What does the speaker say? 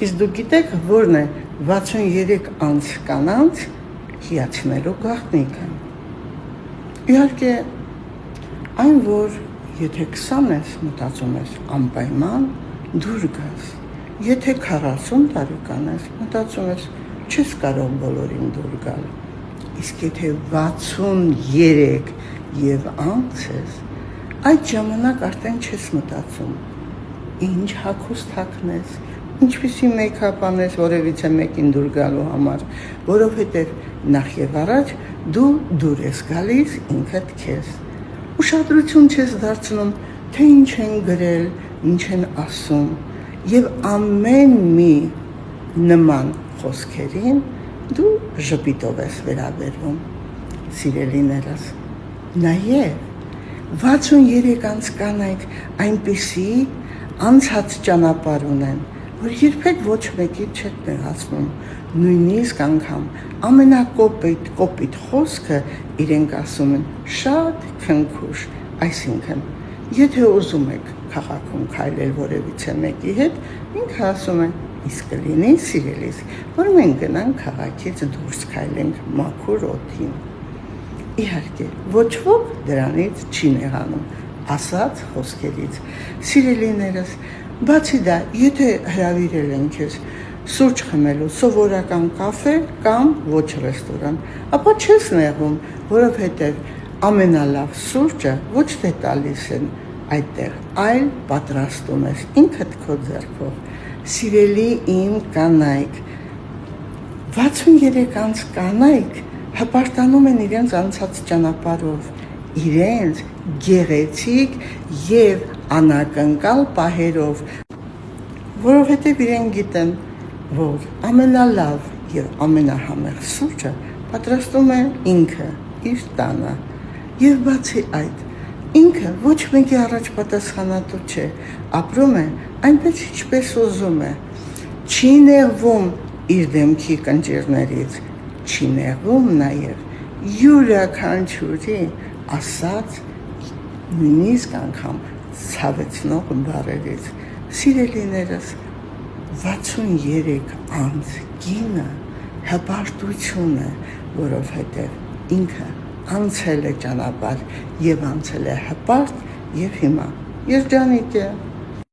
Իսկ դուք գիտեք, որն է 63 անց կանանց հիացնելու գաղտնիքը։ Իհարկե, այն, որ եթե 20 ես, մտածում ես անպայման դուր գաս, եթե 40 տարեկան ես, մտածում ես չես կարող բոլորին դուր գալ, իսկ եթե 63 եւ անց ես, այդ ժամանակ արդեն չես մտածում ինչ հագուստ հագնես, ինչպիսի մեյքափ անես որևիցե մեկին դուր գալու համար, որովհետև նախ եւ առաջ դու դուր ես գալիս ինքդ քեզ։ Ուշադրություն չես դարձնում, թե ինչ են գրել, ինչ են ասում, եւ ամեն մի նման խոսքերին դու ժպիտով ես վերաբերվում, սիրելիներս։ Նաեւ 63 անց կանայք այնպիսի անցած ճանապարհ ունեն, որ երբեք ոչ մեկի չեք նեղացնում, նույնիսկ անգամ ամենակոպիտ խոսքը իրենք ասում են շատ քնքուշ, այսինքն եթե ուզում եք քաղաքում քայլել որևիցե մեկի հետ, ինքը ասում է իսկ կլինի սիրելիս, որ մենք գնանք քաղաքից դուրս քայլենք մաքուր օդին։ Իհարկե, ոչ ոք դրանից չի նեղանում, ասած խոսքերից։ Սիրելիներս, բացի դա, եթե հրավիրել են քեզ սուրճ խմելու սովորական կաֆե կամ ոչ ռեստորան, ապա չես նեղում, որովհետև ամենալավ սուրճը ոչ թե տալիս են այդտեղ, այլ պատրաստում ես ինքդ քո ձեռքով։ Սիրելի իմ կանայք, 63 անց կանայք հպարտանում են իրենց անցած ճանապարհով, իրենց գեղեցիկ եւ անակնկալ պահերով, որովհետև իրենք գիտեն, որ ամենալավ եւ ամենահամեղ սուրճը պատրաստում է ինքը իր տանը։ Եվ բացի այդ, ինքը ոչ մեկի առաջ պատասխանատու չէ, ապրում է այնպես ինչպես ուզում է, չի նեղվում իր դեմքի կնճիռներից, չի նեղվում նաև յուրաքանչյուրի ասած նույնիսկ անգամ ցավեցնող բառերից։ Սիրելիներս, 63 անց կինը հպարտություն է, որովհետև ինքը անցել է ճանապարհ եւ անցել է հպարտ եւ հիմա երջանիկ է։